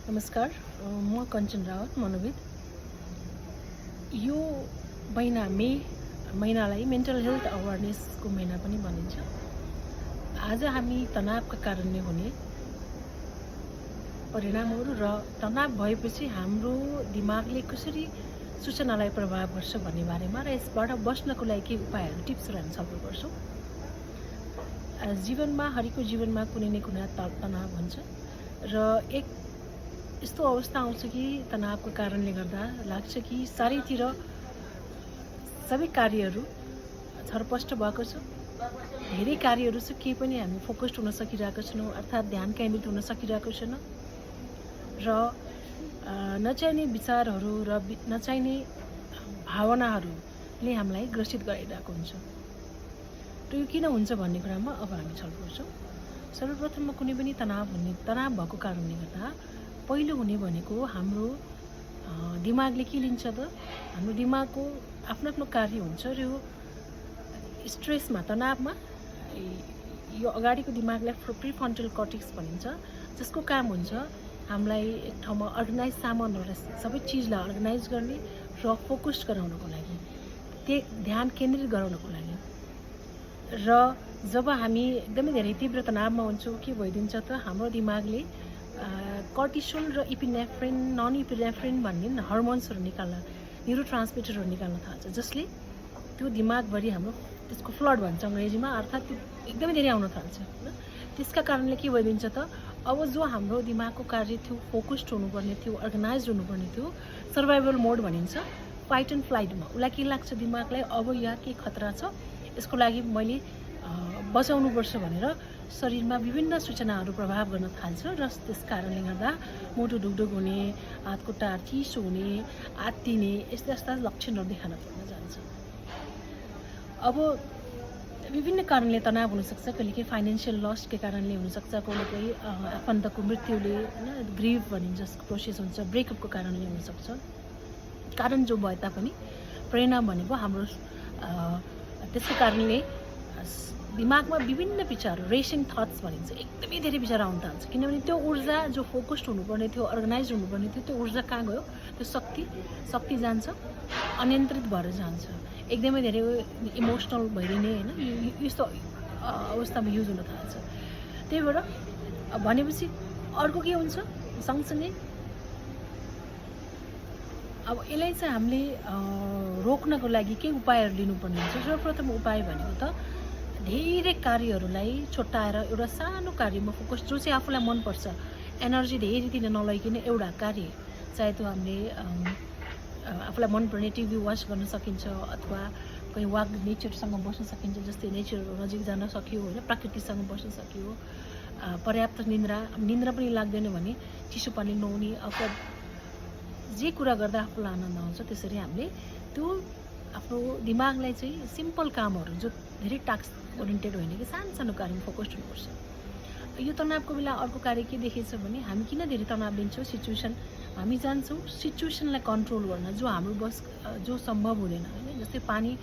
नमस्कार म कञ्चन रावत मनोविद। यो महिना मे महिनालाई मेन्टल हेल्थ अवेरनेसको महिना पनि भनिन्छ। आज हामी तनावका कारणले हुने परिणामहरू र तनाव भएपछि हाम्रो दिमागले कसरी सूचनालाई प्रभाव गर्छ भन्ने बारेमा र यसबाट बच्नको लागि के उपायहरू टिप्सहरू हामी छलफल गर्छौँ। जीवनमा हरेकको जीवनमा कुनै न कुनै तनाव हुन्छ र एक यस्तो अवस्था आउँछ कि तनावको कारणले गर्दा लाग्छ कि चारैतिर सबै कार्यहरू छरपष्ट भएको छ। धेरै कार्यहरू छ, केही पनि हामी फोकस्ड हुन सकिरहेको छैनौँ, अर्थात् ध्यान केन्द्रित हुन सकिरहेको छैन र नचाहिने विचारहरू र नचाहिने भावनाहरूले हामीलाई ग्रसित गरिरहेको हुन्छ। र यो किन हुन्छ भन्ने कुरामा अब हामी छलफल गर्छौँ। सर्वप्रथममा कुनै पनि तनाव भएको कारणले गर्दा पहिलो हुने भनेको हाम्रो दिमागले के लिन्छ त, हाम्रो दिमागको आफ्नो आफ्नो कार्य हुन्छ र यो स्ट्रेसमा तनावमा यो अगाडिको दिमागलाई प्रिफ्रन्टल कर्टेक्स भनिन्छ, जसको काम हुन्छ हामीलाई एक ठाउँमा अर्गनाइज सामानहरूलाई सबै चिजलाई अर्गनाइज गर्ने र फोकस गराउनको लागि, ध्यान केन्द्रित गराउनको लागि। र जब हामी एकदमै धेरै तीव्र तनावमा हुन्छौँ के भइदिन्छ त, हाम्रो दिमागले कर्टिसोल र इपिनेफ्रिन नन इपिनेफ्रिन भन्ने हर्मोन्सहरू निकाल्न, न्युरो ट्रान्समिटरहरू निकाल्न थाल्छ, जसले त्यो दिमागभरि हाम्रो त्यसको फ्लड भन्छ अङ्ग्रेजीमा, अर्थात् त्यो एकदमै धेरै आउन थाल्छ होइन। त्यसका कारणले के भइदिन्छ त, अब जो हाम्रो दिमागको कार्य थियो, फोकस्ड हुनुपर्ने थियो, अर्गनाइज हुनुपर्ने थियो, सर्भाइभल मोड भनिन्छ, फाइट एन्ड फ्लाइटमा उसलाई के लाग्छ, दिमागलाई अब यहाँ के खतरा छ, यसको लागि मैले बचाउनुपर्छ भनेर शरीरमा विभिन्न सूचनाहरू प्रभाव गर्न थाल्छ र त्यस कारणले गर्दा मुटु ढुकढुक हुने, हातखुट्टा चिसो हुने, आत्तिने यस्ता लक्षणहरू देखान पर्न जान्छ। अब विभिन्न कारणले तनाव हुनसक्छ, कहिलेकाहीँ फाइनेन्सियल लसकै कारणले हुनसक्छ, कहिलेकाहीँ आफन्तको मृत्युले होइन, ग्रिभ भनिन्छ जसको प्रोसेस हुन्छ, ब्रेकअपको कारणले हुनसक्छ। कारण जो भए तापनि परिणाम भनेको हाम्रो त्यसको कारणले दिमागमा विभिन्न विचारहरू, रेसिङ थट्स भनिन्छ, एकदमै धेरै विचार आउन थाल्छ, किनभने त्यो ऊर्जा जो फोकस्ड हुनुपर्ने थियो, अर्गनाइज हुनुपर्ने थियो, त्यो ऊर्जा कहाँ गयो, त्यो शक्ति जान्छ, अनियन्त्रित भएर जान्छ, एकदमै धेरै इमोसनल भइदिने होइन, यस्तो अवस्थामा युज हुन थाल्छ। त्यही भएर भनेपछि अर्को के हुन्छ सँगसँगै, अब यसलाई चाहिँ हामीले रोक्नको लागि के उपायहरू लिनुपर्ने हुन्छ। सर्वप्रथम उपाय भनेको त धेरै कार्यहरूलाई छुट्याएर एउटा सानो कार्यमा फोकस, जो चाहिँ आफूलाई मनपर्छ, एनर्जी धेरै दिन नलगिकन एउटा कार्य, चाहे त्यो हामीले आफूलाई मनपर्ने टिभी वाच गर्न सकिन्छ अथवा कहीँ वाक नेचरसँग बस्न सकिन्छ, जस्तै नेचर नजिक जान सक्यो होइन, प्रकृतिसँग बस्न सक्यो, पर्याप्त निन्द्रा पनि लाग्दैन भने चिसो पानी नुहाउने, अथवा जे कुरा गर्दा आफूलाई आनन्द आउँछ त्यसरी हामीले त्यो आफ्नो दिमागलाई चाहिँ सिम्पल कामहरू, जो धेरै टास्क ओरिएन्टेड होइन कि सानो सानो कार्यमा फोकस्ड हुनुपर्छ। यो तनावको बेला अर्को कार्य के देखिन्छ भने, हामी किन धेरै तनाव लिन्छौँ, हामी जान्छौँ सिचुएसनलाई कन्ट्रोल गर्न, जो हाम्रो जो सम्भव हुँदैन होइन। जस्तै पानी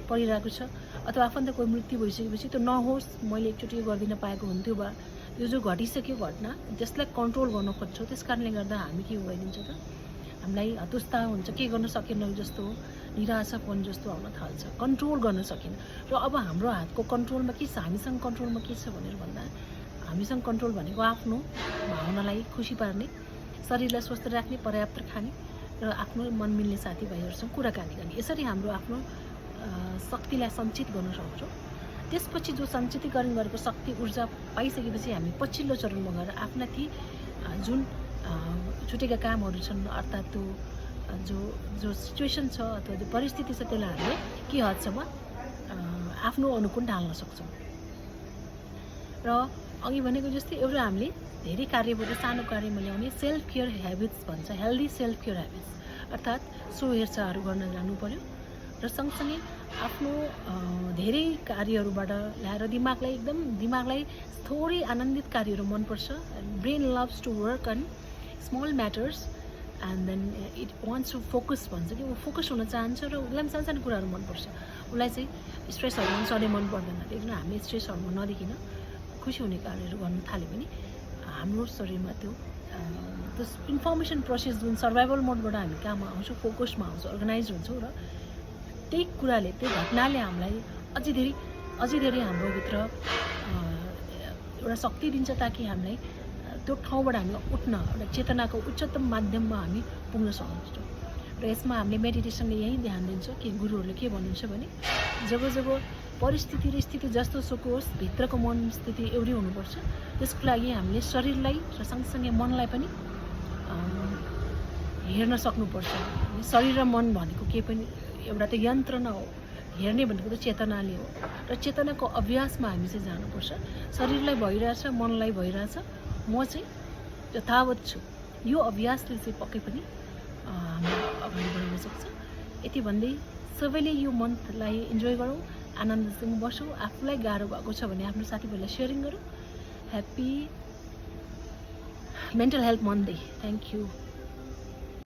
परिरहेको छ अथवा आफन्त कोही मृत्यु भइसकेपछि त्यो नहोस्, मैले एकचोटि यो गरिदिन पाएको हुन्थ्यो, वा यो जो घटिसक्यो घटना, त्यसलाई कन्ट्रोल गर्न खोज्छौँ। त्यस कारणले गर्दा हामी के भइदिन्छ त, हामीलाई हतोत्साह हुन्छ, के गर्न सकेनौँ जस्तो, निराशापन जस्तो आउन थाल्छ, कन्ट्रोल गर्न सकिन। र अब हाम्रो हातको कन्ट्रोलमा के छ, हामीसँग कन्ट्रोलमा के छ भनेर भन्दा, हामीसँग कन्ट्रोल भनेको आफ्नो भावनालाई खुसी पार्ने, शरीरलाई स्वस्थ राख्ने, पर्याप्त खाने र आफ्नो मन मिल्ने साथीभाइहरूसँग कुराकानी गर्ने, यसरी हाम्रो आफ्नो शक्तिलाई सञ्चित गर्न सक्छौँ। त्यसपछि जो सञ्चितीकरण गरेको शक्ति, ऊर्जा पाइसकेपछि हामी पछिल्लो चरणमा गएर आफ्ना ती जुन छुटेका कामहरू छन्, अर्थात् त्यो जो सिचुएसन छ अथवा जो परिस्थिति छ, त्यसलाई हामीले के हदसम्म आफ्नो अनुकूल ढाल्न सक्छौँ। र अघि भनेको जस्तै एउटा हामीले धेरै कार्यबाट सानो कार्यमा ल्याउने सेल्फ केयर हेबिट्स भन्छ, हेल्दी सेल्फ केयर हेबिट्स, अर्थात् सो हेरचाहहरू गर्न जानु पर्यो र सँगसँगै आफ्नो धेरै कार्यहरूबाट ल्याएर दिमागलाई थोरै आनन्दित कार्यहरू मनपर्छ। Brain loves to work on small matters and then it wants to focus भन्छ कि, ऊ फोकस हुन चाहन्छ र उसलाई पनि सानो कुराहरू मनपर्छ, उसलाई चाहिँ स्ट्रेस हर्मोन सधैँ मन पर्दैन। त्यही भएर हामीले स्ट्रेस हर्मोन नदेखिन खुसी हुने कार्यहरू गर्न थाल्यो भने हाम्रो शरीरमा त्यो इन्फर्मेसन प्रोसेस जुन सर्भाइभल मोडबाट हामी कहाँमा आउँछौँ, फोकसमा आउँछौँ, अर्गनाइज हुन्छौँ र त्यही कुराले, त्यो घटनाले हामीलाई अझै धेरै हाम्रोभित्र एउटा शक्ति दिन्छ ताकि हामीलाई त्यो ठाउँबाट हामीलाई उठ्न एउटा चेतनाको उच्चतम माध्यममा हामी पुग्न सक्छौँ। र यसमा हामीले मेडिटेसनले यही ध्यान दिन्छ कि गुरुहरूले के भन्नुहुन्छ भने जब परिस्थिति र स्थिति जस्तो सुकै होस्, भित्रको मन स्थिति एउटै हुनुपर्छ। त्यसको लागि हामीले शरीरलाई र सँगसँगै मनलाई पनि हेर्न सक्नुपर्छ। शरीर र मन भनेको केही पनि एउटा त यन्त्र न हो, हेर्ने भनेको त चेतनाले हो र चेतनाको अभ्यासमा हामी चाहिँ जानुपर्छ। शरीरलाई भइरहेछ, मनलाई भइरहेछ, म चाहिँ यथावत छु, यो अभ्यासले चाहिँ पक्कै पनि हामीलाई अगाडि बढाउन सक्छ। यति भन्दै सबैले यो मन्थलाई इन्जोय गरौँ, आनन्दसँग बसौँ। आफूलाई गाह्रो भएको छ भने आफ्नो साथीभाइलाई सेयरिङ गरौँ। Happy mental health month day. Thank you.